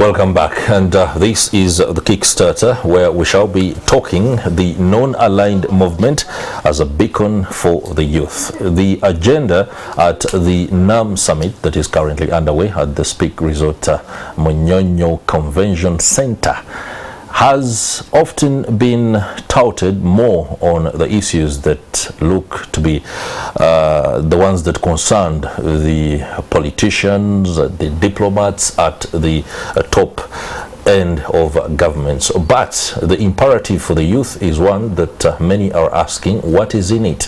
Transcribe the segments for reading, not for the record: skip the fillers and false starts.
Welcome back, and this is the Kickstarter, where we shall be talking the non-aligned movement as a beacon for the youth. The agenda at the NAM summit that is currently underway at the Speak Resort Munyonyo Convention Center has often been touted more on the issues that look to be the ones that concerned the politicians, the diplomats at the top end of governments. But the imperative for the youth is one that many are asking, what is in it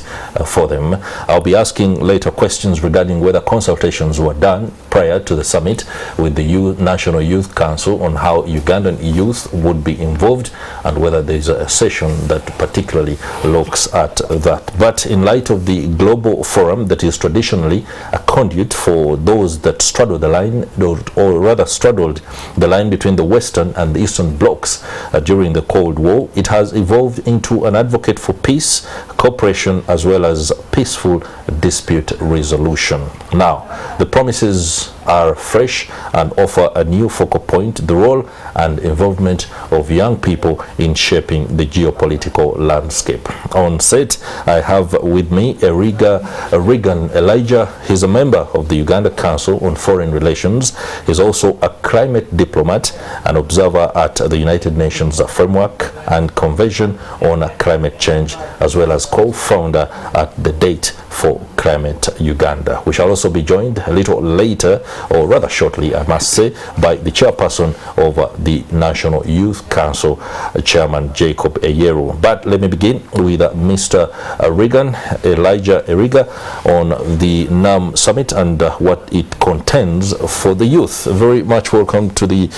for them? I'll be asking later questions regarding whether consultations were done prior to the summit with the National Youth Council on how Ugandan youth would be involved and whether there's a session that particularly looks at that. But in light of the global forum that is traditionally a conduit for those that straddle the line, or rather straddled the line between the Western and the Eastern Blocs during the Cold War, it has evolved into an advocate for peace, cooperation, as well as peaceful dispute resolution. Now, the promises are fresh and offer a new focal point: the role and involvement of young people in shaping the geopolitical landscape. On set, I have with me Eriga Reagan Elijah. He's a member of the Uganda Council on Foreign Relations. He's also a climate diplomat, an observer at the United Nations Framework and Convention on Climate Change, as well as co-founder at the Date for Climate Uganda. We shall also be joined a little later, or rather shortly I must say, by the chairperson of the National Youth Council, Chairman Jacob Eyeru. But let me begin with Mr. Reagan Elijah Eriga on the NAM summit and what it contains for the youth. Very much welcome to the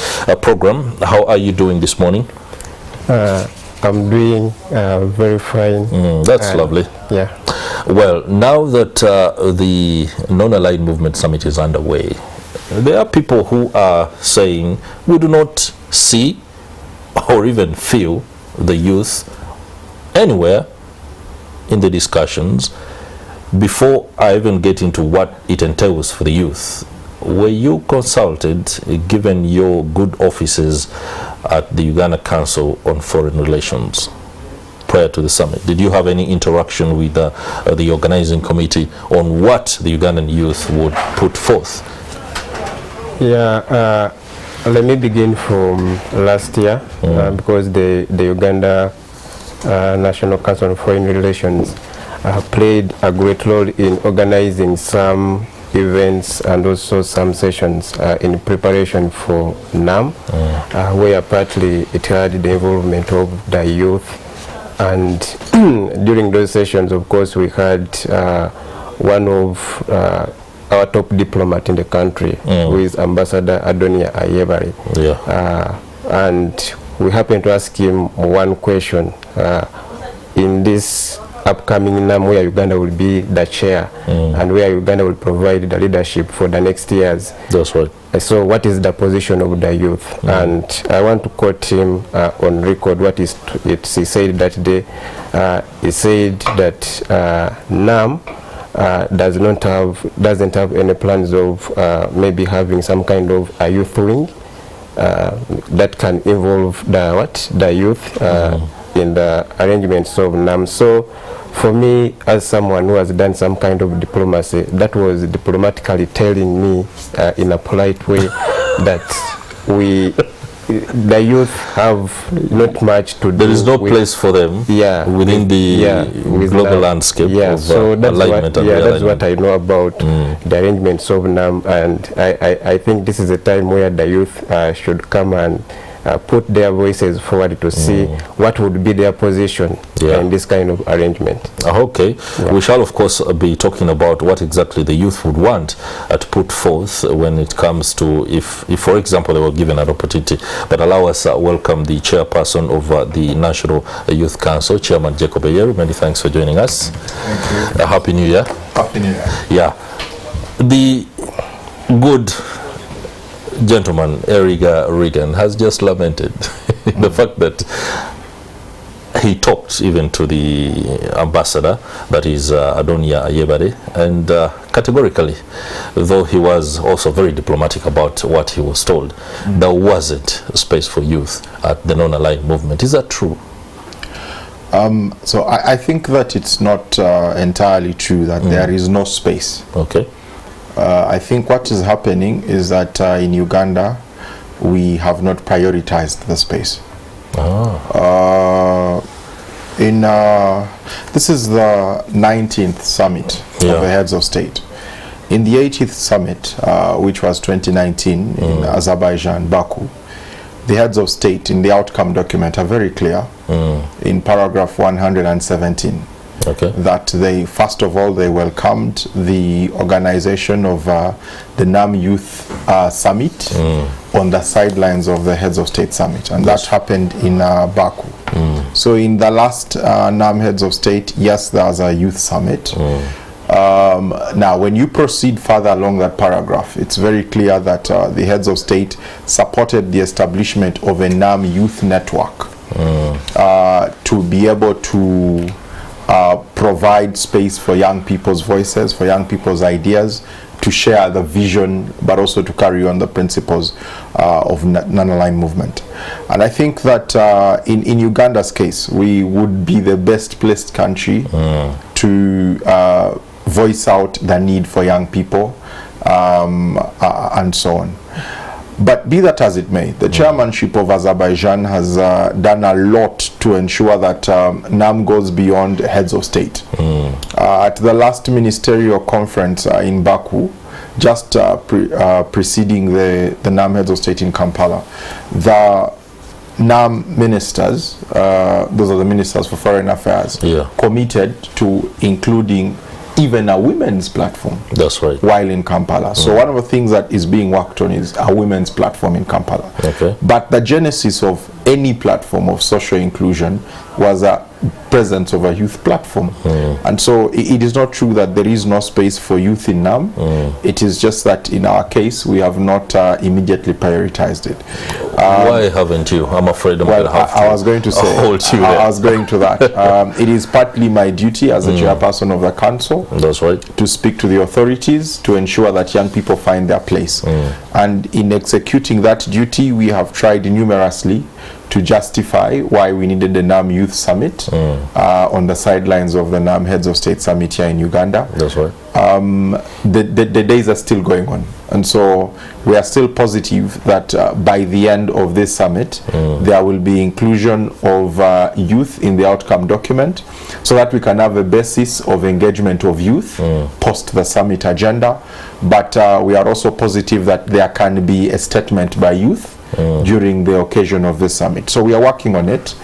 program. How are you doing this morning? I'm doing very fine. That's lovely. Yeah. Well, now that the non-aligned movement summit is underway, there are people who are saying we do not see or even feel the youth anywhere in the discussions. Before I even get into what it entails for the youth, were you consulted, given your good offices at the Uganda Council on Foreign Relations prior to the summit? Did you have any interaction with the organizing committee on what the Ugandan youth would put forth? Yeah, let me begin from last year, because the Uganda National Council on Foreign Relations played a great role in organizing some events and also some sessions in preparation for NAM, where partly it had the involvement of the youth. And during those sessions, of course, we had one of our top diplomat in the country, who is Ambassador Ayebaye. Yeah. And we happened to ask him one question in this upcoming NAM, where Uganda will be the chair and where Uganda will provide the leadership for the next years. That's right. So what is the position of the youth? And I want to quote him on record what he said that day. He said that NAM doesn't have any plans of maybe having some kind of a youth wing that can involve the youth in the arrangements of NAM. So for me, as someone who has done some kind of diplomacy, that was diplomatically telling me in a polite way that the youth have not much to do. There is no place for them within the global landscape of so that's alignment what, that's what I know about the arrangements of NAM, and I think this is a time where the youth should come and put their voices forward to see what would be their position in this kind of arrangement. Okay. We shall of course be talking about what exactly the youth would want to put forth when it comes to, if for example they were given an opportunity. But allow us welcome the chairperson of the National Youth Council, Chairman Jacob Eyeru. Many thanks for joining us. Thank you. Happy New Year. Happy New Year. Yeah. The good gentleman Eriga Reagan has just lamented the fact that he talked even to the ambassador, that is Adonia Ayebare, and categorically, though he was also very diplomatic about what he was told, there wasn't space for youth at the non-aligned movement. Is that true? So I think that it's not entirely true that there is no space. Okay. I think what is happening is that in Uganda, we have not prioritized the space. This is the 19th summit of the heads of state. In the 80th summit, which was 2019 in Azerbaijan, Baku, the heads of state in the outcome document are very clear in paragraph 117 that they, first of all, they welcomed the organization of the NAM Youth Summit on the sidelines of the heads of state summit, and that happened in Baku. So in the last NAM heads of state, yes, there was a youth summit. Now, when you proceed further along that paragraph, it's very clear that the heads of state supported the establishment of a NAM youth network to be able to provide space for young people's voices, for young people's ideas, to share the vision, but also to carry on the principles of non-aligned movement. And I think that in Uganda's case, we would be the best placed country to voice out the need for young people and so on. But be that as it may, the chairmanship of Azerbaijan has done a lot to ensure that NAM goes beyond heads of state. At the last ministerial conference in Baku, just preceding the NAM heads of state in Kampala, the NAM ministers, those are the ministers for foreign affairs, committed to including even a women's platform. That's right. While in Kampala. So one of the things that is being worked on is a women's platform in Kampala. Okay. But the genesis of any platform of social inclusion was a presence of a youth platform. And so it is not true that there is no space for youth in NAM. It is just that in our case, we have not immediately prioritized it. Why haven't you? I'm afraid I'm going to have to I was going to say, hold you there. I was going to that. It is partly my duty as the chairperson of the council. That's right. To speak to the authorities to ensure that young people find their place. And in executing that duty, we have tried numerously to justify why we needed the NAM Youth Summit on the sidelines of the NAM Heads of State Summit here in Uganda. That's right. The days are still going on. And so we are still positive that by the end of this summit, there will be inclusion of youth in the outcome document so that we can have a basis of engagement of youth post the summit agenda. But we are also positive that there can be a statement by youth during the occasion of this summit. So we are working on it.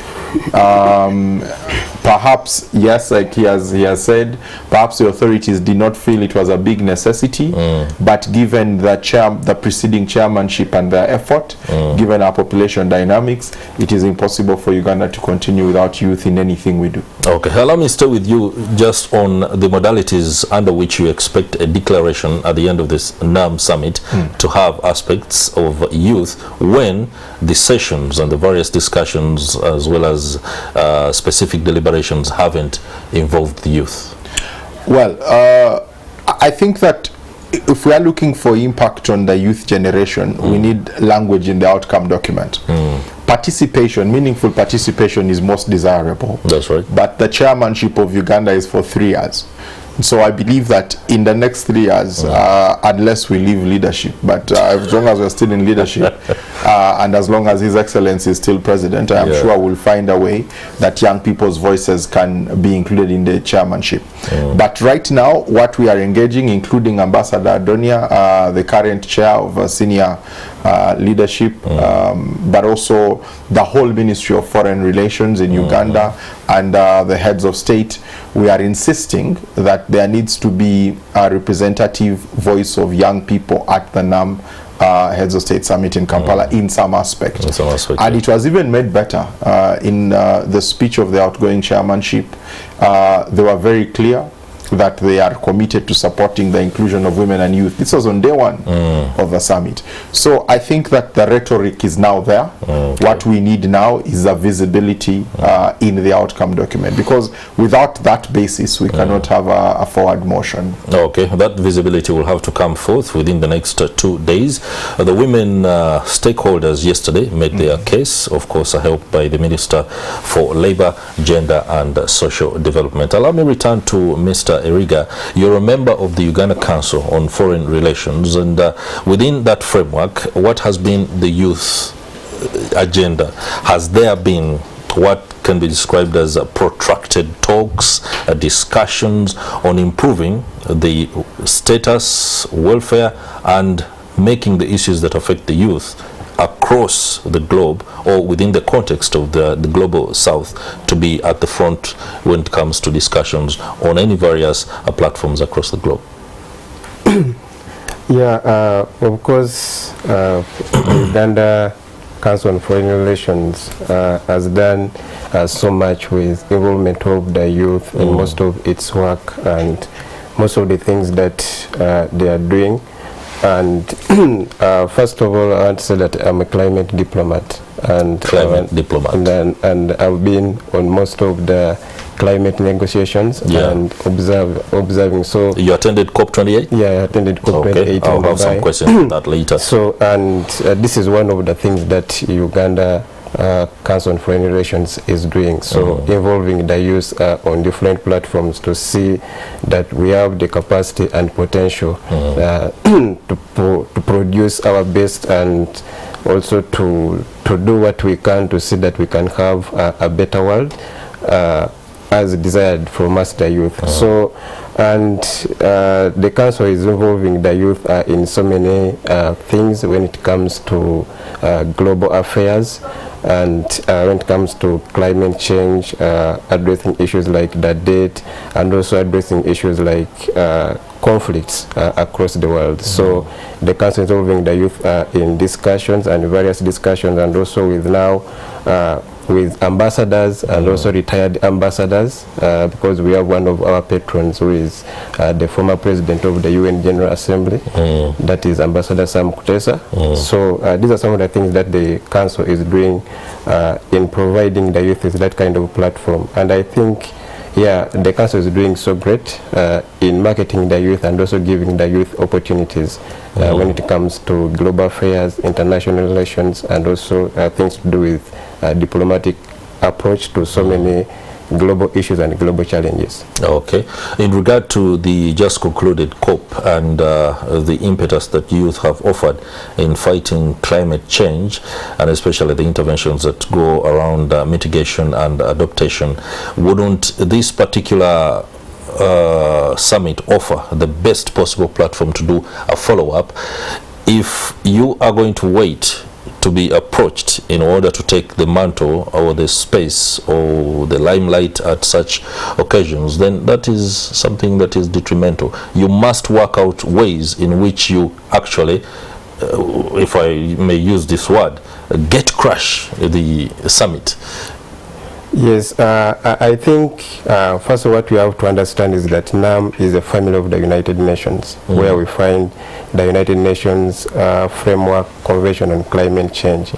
Perhaps, yes, like he has said, perhaps the authorities did not feel it was a big necessity, but given the preceding chairmanship and their effort, given our population dynamics, it is impossible for Uganda to continue without youth in anything we do. Okay, allow me to stay with you just on the modalities under which you expect a declaration at the end of this NAM summit to have aspects of youth when the sessions and the various discussions as well as specific deliberations haven't involved the youth. Well, I think that if we are looking for impact on the youth generation, we need language in the outcome document. Participation, meaningful participation is most desirable. That's right. But the chairmanship of Uganda is for 3 years. So I believe that in the next 3 years, unless we leave leadership, but as long as we're still in leadership, and as long as His Excellency is still president, I am sure we'll find a way that young people's voices can be included in the chairmanship. But right now, what we are engaging, including Ambassador Adonia, the current chair of senior leadership, but also the whole Ministry of Foreign Relations in Uganda and the heads of state, we are insisting that there needs to be a representative voice of young people at the NAM Heads of State Summit in Kampala in some aspect. And it was even made better in the speech of the outgoing chairmanship. They were very clear that they are committed to supporting the inclusion of women and youth. This was on day one of the summit. So I think that the rhetoric is now there. Okay. What we need now is the visibility in the outcome document, because without that basis we cannot have a forward motion. Okay, that visibility will have to come forth within the next 2 days. The women stakeholders yesterday made their case, of course helped by the Minister for Labour, Gender and Social Development. Allow me return to Mr. Eriga. You're a member of the Uganda Council on Foreign Relations, and within that framework, what has been the youth agenda? Has there been what can be described as protracted talks, discussions on improving the status, welfare and making the issues that affect the youth across the globe, or within the context of the global south, to be at the front when it comes to discussions on any various platforms across the globe? Yeah, of course, the Uganda Council on Foreign Relations has done so much with involvement of the youth in most of its work and most of the things that they are doing. And first of all, I want to say that I'm a climate diplomat, and and I've been on most of the climate negotiations and observing. So you attended COP28? Yeah, I attended COP28. Okay, I'll have some questions on that later. So, and this is one of the things that Uganda Council on Foreign Relations is doing, so involving the youth on different platforms to see that we have the capacity and potential to produce our best, and also to do what we can to see that we can have a better world as desired from us, the youth. So, and the council is involving the youth in so many things when it comes to global affairs, and when it comes to climate change, addressing issues like the debt, and also addressing issues like conflicts across the world. So the council is involving the youth in discussions and various discussions, and also with now with ambassadors and also retired ambassadors, because we have one of our patrons who is the former president of the UN General Assembly, that is Ambassador Sam Kutesa. So these are some of the things that the council is doing in providing the youth with that kind of platform. And I think, yeah, the council is doing so great in marketing the youth and also giving the youth opportunities when it comes to global affairs, international relations, and also things to do with diplomatic approach to so many global issues and global challenges. Okay. In regard to the just concluded COP and the impetus that youth have offered in fighting climate change, and especially the interventions that go around mitigation and adaptation, wouldn't this particular summit offer the best possible platform to do a follow-up? If you are going to wait to be approached in order to take the mantle or the space or the limelight at such occasions, then that is something that is detrimental. You must work out ways in which you actually, if I may use this word, get crush the summit. Yes, I think first of all, what we have to understand is that NAM is a family of the United Nations, where we find the United Nations Framework Convention on Climate Change.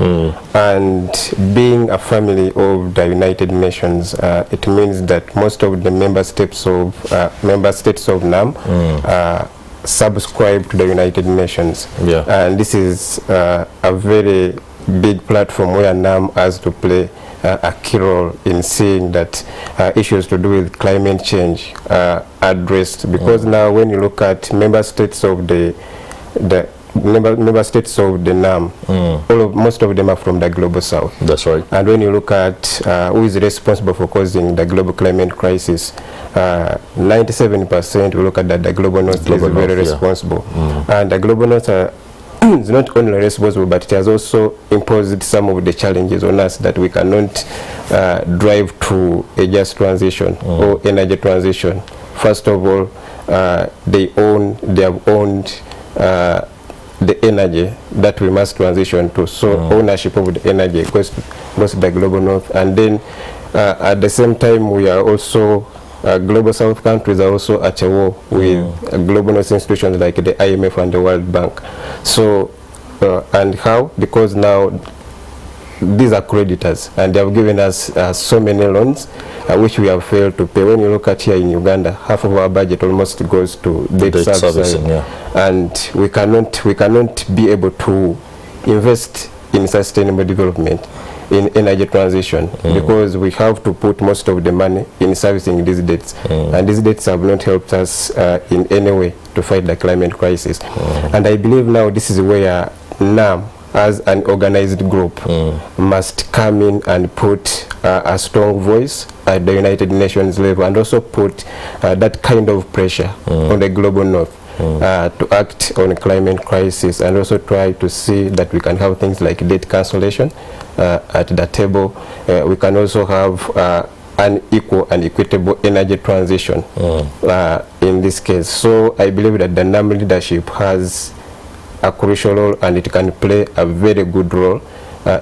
And being a family of the United Nations, it means that most of the member states of NAM subscribe to the United Nations. And this is a very big platform where NAM has to play a key role in seeing that issues to do with climate change are addressed, because now when you look at member states of the member states of the NAM, most of them are from the global south. That's right. And when you look at who is responsible for causing the global climate crisis, 97% we look at that the global north is very responsible. And the global north is not only responsible, but it has also imposed some of the challenges on us that we cannot drive to a just transition or energy transition. First of all, they have owned the energy that we must transition to. So ownership of the energy goes to the global north. And then at the same time, we are also global South countries are also at a war with global institutions like the IMF and the World Bank. So, and how? Because now these are creditors and they have given us so many loans which we have failed to pay. When you look at here in Uganda, half of our budget almost goes to debt servicing, and we cannot be able to invest in sustainable development, in energy transition, because we have to put most of the money in servicing these debts, and these debts have not helped us in any way to fight the climate crisis. And I believe now this is where NAM as an organized group must come in and put a strong voice at the United Nations level, and also put that kind of pressure on the global north to act on climate crisis, and also try to see that we can have things like debt cancellation at the table. We can also have an equal and equitable energy transition in this case. So I believe that the NAM leadership has a crucial role, and it can play a very good role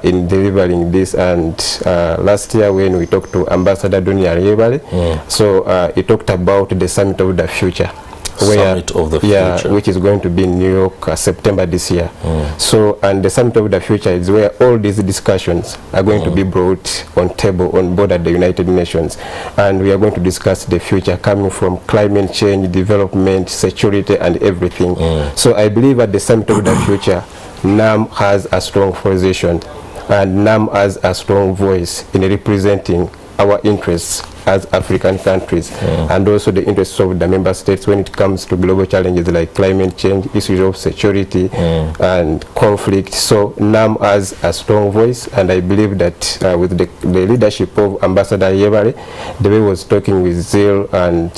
in delivering this. And last year when we talked to Ambassador Dunia Yebale, so he talked about the Summit of the Future, Summit of the Future, which is going to be in New York September this year. So, and the Summit of the Future is where all these discussions are going to be brought on table on board at the United Nations, and we are going to discuss the future coming from climate change, development, security, and everything. So I believe at the Summit of the Future, NAM has a strong position, and NAM has a strong voice in representing our interests as African countries, and also the interests of the member states when it comes to global challenges like climate change, issues of security and conflict. So NAM has a strong voice, and I believe that with the leadership of Ambassador Yebale, the way he was talking with zeal and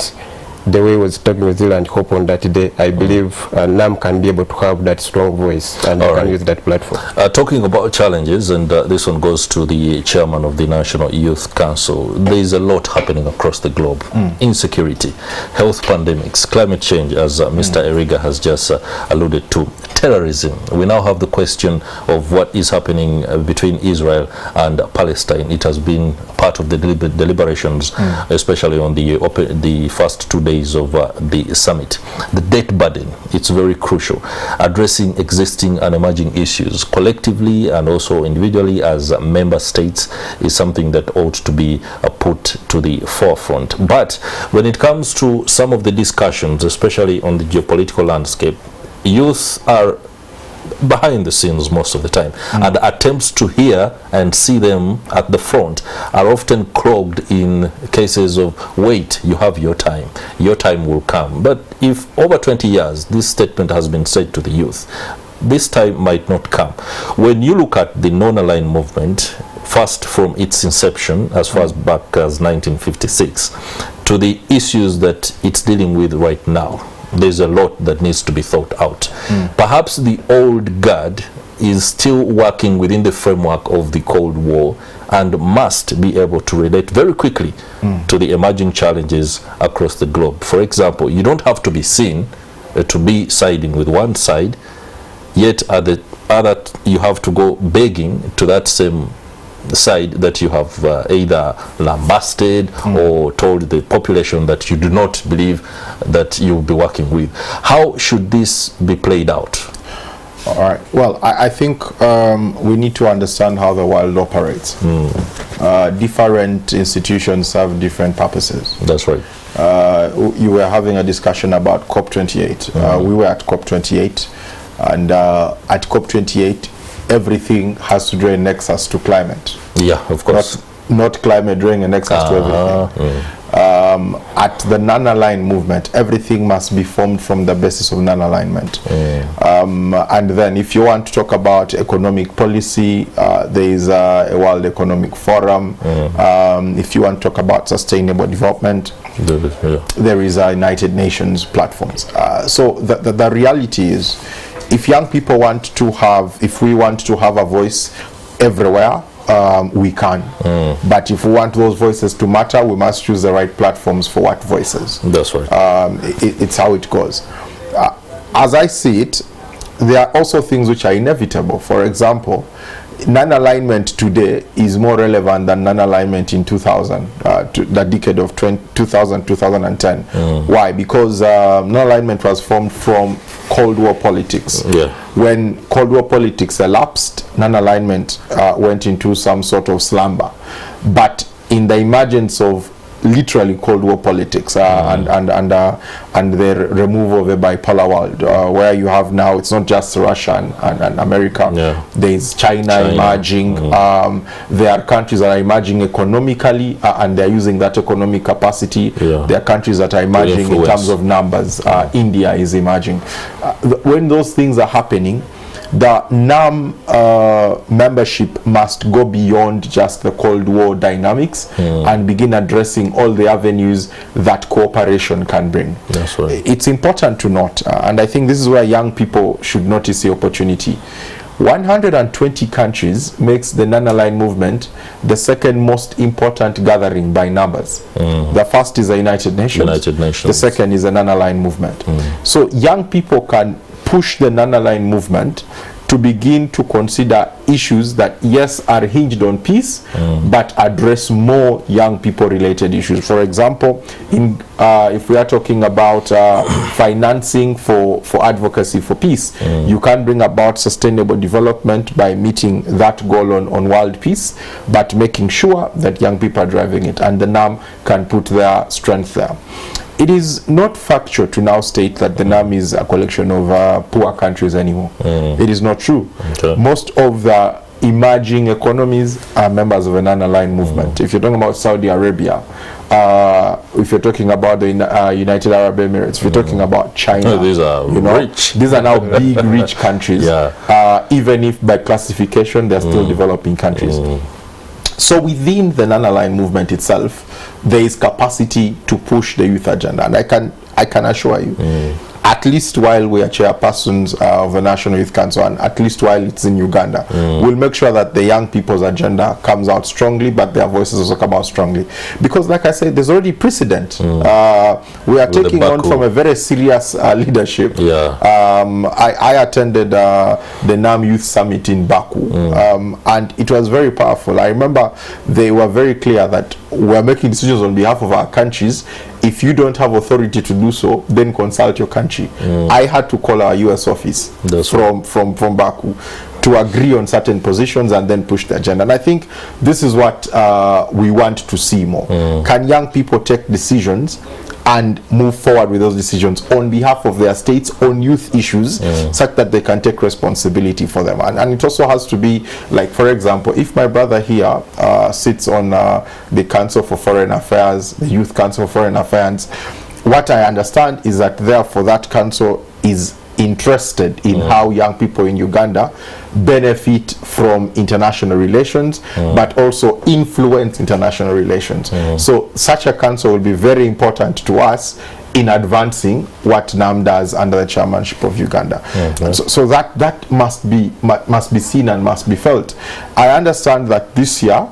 hope on that day, I believe NAM can be able to have that strong voice, and can use that platform. Talking about challenges, and this one goes to the chairman of the National Youth Council. There is a lot happening across the globe. Insecurity, health pandemics, climate change, as Mr. Eriga has just alluded to, terrorism. We now have the question of what is happening between Israel and Palestine. It has been part of the deliberations, especially on the first 2 days of the summit. The debt burden, it's very crucial. Addressing existing and emerging issues collectively and also individually as member states is something that ought to be put to the forefront. But when it comes to some of the discussions, especially on the geopolitical landscape, youth are behind the scenes most of the time, and attempts to hear and see them at the front are often clogged in cases of, wait, you have your time will come. But if over 20 years this statement has been said to the youth, this time might not come. When you look at the non-aligned movement, first from its inception as far as back as 1956 to the issues that it's dealing with right now, there's a lot that needs to be thought out. Perhaps the old guard is still working within the framework of the Cold War and must be able to relate very quickly to the emerging challenges across the globe. For example, you don't have to be seen to be siding with one side, yet at the other you have to go begging to that same side that you have either lambasted or told the population that you do not believe that you will be working with. How should this be played out? All right. Well, I think we need to understand how the world operates. Different institutions have different purposes. That's right. You were having a discussion about COP28. We were at COP28, and at COP28, everything has to draw a nexus to climate. Yeah, of course. Not climate drawing a nexus to everything. At the non-aligned movement, everything must be formed from the basis of non-alignment. And then if you want to talk about economic policy, there is a World Economic Forum. If you want to talk about sustainable development, there is a United Nations platforms. So the reality is, if young people want to have, if we want to have a voice everywhere, we can. But if we want those voices to matter, we must choose the right platforms for what voices. That's right. It's how it goes. As I see it, there are also things which are inevitable. For example, non-alignment today is more relevant than non-alignment in 2000, the decade of 2000, 2010. Why? Because non-alignment was formed from Cold War politics. When Cold War politics elapsed, non-alignment went into some sort of slumber. But in the emergence of literally Cold War politics and the removal of a bipolar world, where you have now, it's not just Russia and America, there's China emerging, there are countries that are emerging economically and they're using that economic capacity. There are countries that are emerging in terms of numbers. India is emerging. When those things are happening, the NAM membership must go beyond just the Cold War dynamics and begin addressing all the avenues that cooperation can bring. That's right. It's important to note, and I think this is where young people should notice the opportunity. 120 countries makes the non-aligned movement the second most important gathering by numbers. The first is the United Nations. The second is the non-aligned movement. So young people can push the non-aligned movement to begin to consider issues that, yes, are hinged on peace, but address more young people related issues. For example, if we are talking about financing for advocacy for peace, you can bring about sustainable development by meeting that goal on world peace, but making sure that young people are driving it, and the NAM can put their strength there. It is not factual to now state that the NAM is a collection of poor countries anymore. It is not true. Most of the emerging economies are members of a non-aligned movement. If you're talking about Saudi Arabia, if you're talking about the United Arab Emirates, if you're talking about China, these are rich. These are now big, rich countries. Even if by classification they're still developing countries. So within the non-aligned movement itself, there is capacity to push the youth agenda, and I can assure you, at least while we are chairpersons of the National Youth Council, and at least while it's in Uganda, we'll make sure that the young people's agenda comes out strongly, but their voices also come out strongly. Because like I said, there's already precedent. We are taking on from a very serious leadership. I attended the NAM Youth Summit in Baku, and it was very powerful. I remember they were very clear that we're making decisions on behalf of our countries. If you don't have authority to do so, then consult your country. I had to call our US office from Baku to agree on certain positions and then push the agenda. And I think this is what we want to see more. Can young people take decisions and move forward with those decisions on behalf of their states on youth issues, such that they can take responsibility for them? And it also has to be, like, for example, if my brother here sits on the Council for Foreign Affairs, the Youth Council for Foreign Affairs, what I understand is that therefore that council is interested in how young people in Uganda benefit from international relations, but also influence international relations. So such a council will be very important to us in advancing what NAM does under the chairmanship of Uganda. So that must be seen and must be felt. I understand that this year,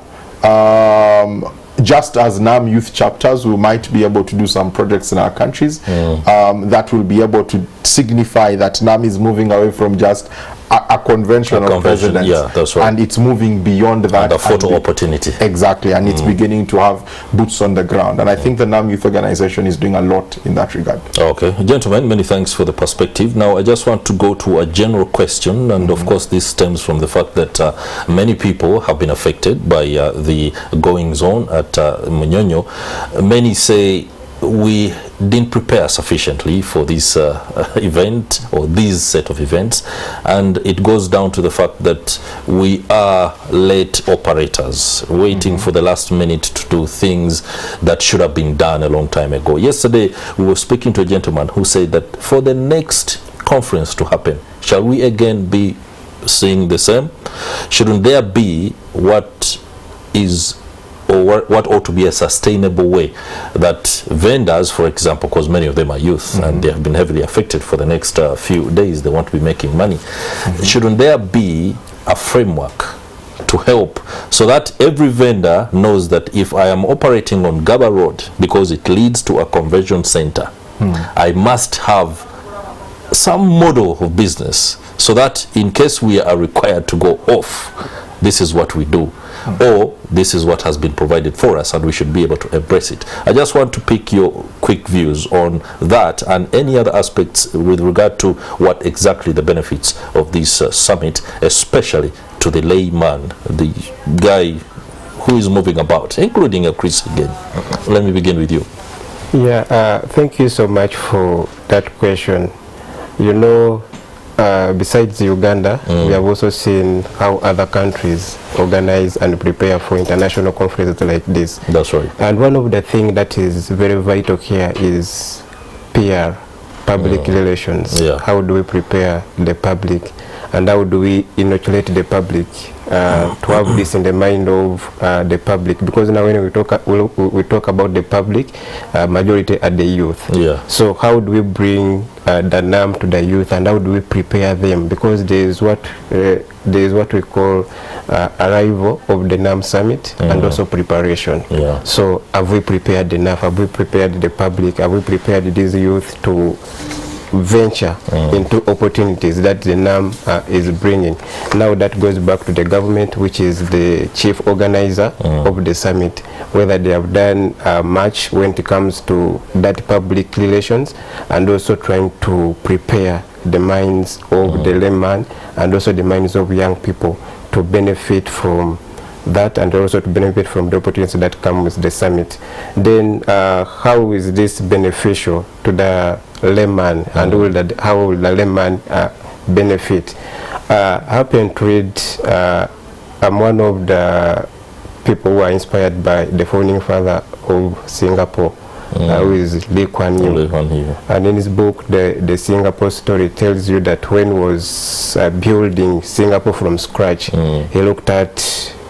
just as NAM youth chapters, we might be able to do some projects in our countries that will be able to signify that NAM is moving away from just a convention of presidents, that's right, and it's moving beyond that. And a photo opportunity. Exactly, and it's beginning to have boots on the ground. And I think the NAM Youth Organization is doing a lot in that regard. Okay, gentlemen, many thanks for the perspective. Now, I just want to go to a general question, and of course, this stems from the fact that many people have been affected by the goings on at Munyonyo. Many say we didn't prepare sufficiently for this event or these set of events, and it goes down to the fact that we are late operators, waiting for the last minute to do things that should have been done a long time ago. Yesterday we were speaking to a gentleman who said that for the next conference to happen, shall we again be seeing the same? Shouldn't there be what is, or what ought to be, a sustainable way that vendors, for example, because many of them are youth and they have been heavily affected for the next few days, they want to be making money. Shouldn't there be a framework to help so that every vendor knows that if I am operating on Gaba Road because it leads to a convention center, I must have some model of business so that in case we are required to go off, this is what we do, or this is what has been provided for us and we should be able to embrace it. I just want to pick your quick views on that and any other aspects with regard to what exactly the benefits of this summit, especially to the layman, the guy who is moving about, including Chris again. Let me begin with you. Yeah, thank you so much for that question. You know, besides Uganda, we have also seen how other countries organize and prepare for international conferences like this. That's right. And one of the things that is very vital here is PR, public relations. Yeah. How do we prepare the public, and how do we inoculate the public to have this in the mind of the public? Because now when we talk about the public, majority are the youth. Yeah. So how do we bring the NAM to the youth, and how do we prepare them? Because there is what we call arrival of the NAM summit and also preparation. Yeah. So have we prepared enough? Have we prepared the public? Have we prepared these youth to venture into opportunities that the NAM is bringing? Now that goes back to the government, which is the chief organizer of the summit, whether they have done much when it comes to that public relations, and also trying to prepare the minds of the layman and also the minds of young people to benefit from that, and also to benefit from the opportunities that come with the summit. Then how is this beneficial to the layman, and how will the layman benefit? I happen to read, I'm one of the people who are inspired by the founding father of Singapore, who is Lee Kuan Yew. And in his book, the Singapore story, tells you that when he was building Singapore from scratch, he looked at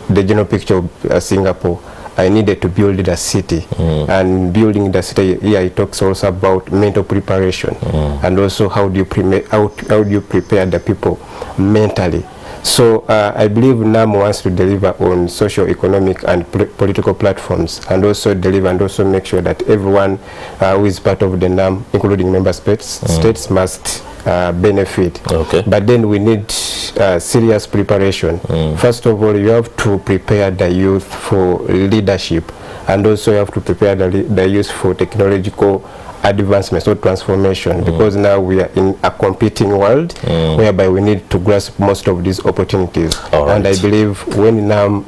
the general picture of Singapore. I needed to build a city, and building the city here, it talks also about mental preparation, and also how do you prepare the people mentally. So I believe NAM wants to deliver on socio-economic and political platforms, and also deliver and also make sure that everyone who is part of the NAM, including member states must benefit. Okay. But then we need serious preparation. First of all, you have to prepare the youth for leadership, and also you have to prepare the youth for technological advancements or transformation, because now we are in a competing world whereby we need to grasp most of these opportunities. And I believe when NAM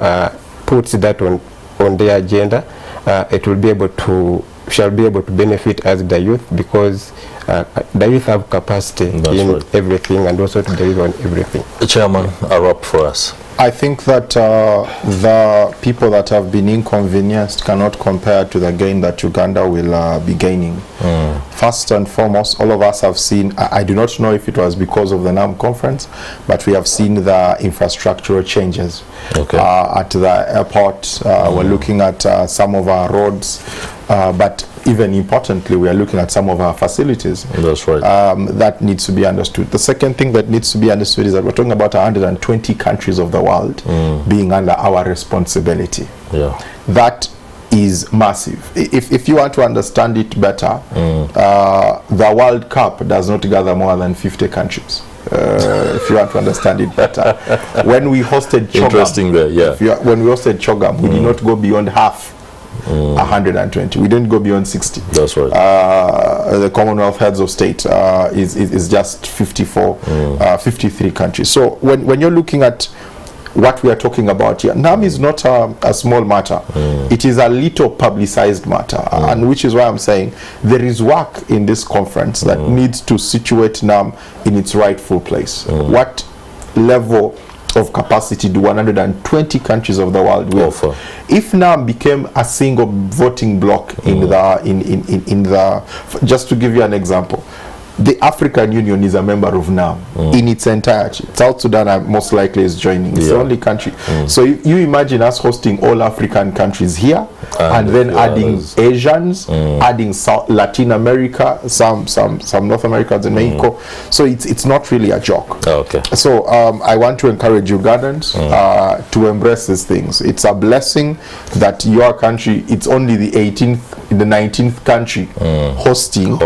puts that on their agenda, it will be able to benefit as the youth, because the youth have capacity in everything, and also to deliver on everything. Chairman, a wrap for us. I think that the people that have been inconvenienced cannot compare to the gain that Uganda will be gaining. First and foremost, all of us have seen, I do not know if it was because of the NAM conference, but we have seen the infrastructural changes. Okay. At the airport. We're looking at some of our roads, but even importantly, we are looking at some of our facilities. That's right. That needs to be understood. The second thing that needs to be understood is that we're talking about 120 countries of the world being under our responsibility. Yeah. That is massive. If you want to understand it better, the World Cup does not gather more than 50 countries. If you want to understand it better, when we hosted Chogam, interesting there, yeah. When we hosted Chogam, we did not go beyond half 120. We didn't go beyond 60. That's right. The Commonwealth Heads of State is just 53 countries. So when you're looking at what we are talking about here, NAM is not a small matter. It is a little publicized matter, and which is why I'm saying there is work in this conference that needs to situate NAM in its rightful place. What level of capacity do 120 countries of the world offer? If NAM became a single voting bloc in the just to give you an example, the African Union is a member of NAM in its entirety. South Sudan most likely is joining. It's the only country. So you imagine us hosting all African countries here, and then adding Asians, adding Latin America, some North Americans and Mexico. So it's not really a joke. Okay. So I want to encourage Ugandans to embrace these things. It's a blessing that your country, it's only the 18th in the 19th country hosting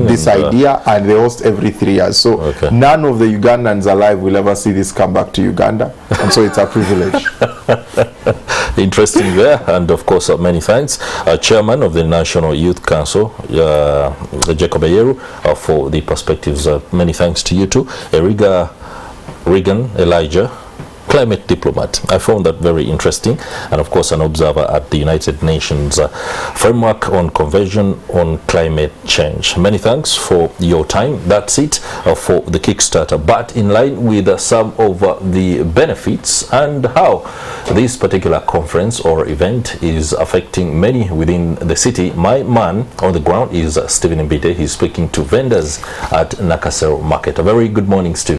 this idea, and they host every 3 years. So none of the Ugandans alive will ever see this come back to Uganda, and so it's a privilege. Interesting there, and of course many thanks, Chairman of the National Youth Council, Jacob Eyeru, for the perspectives. Many thanks to you too, Eriga Reagan Elijah, climate diplomat. I found that very interesting, and of course an observer at the United Nations framework on conversion on climate change. Many thanks for your time. That's it for the Kickstarter, but in line with some of the benefits and how this particular conference or event is affecting many within the city, my man on the ground is Stephen Mbite. He's speaking to vendors at Nakasero Market. A very good morning, Stephen.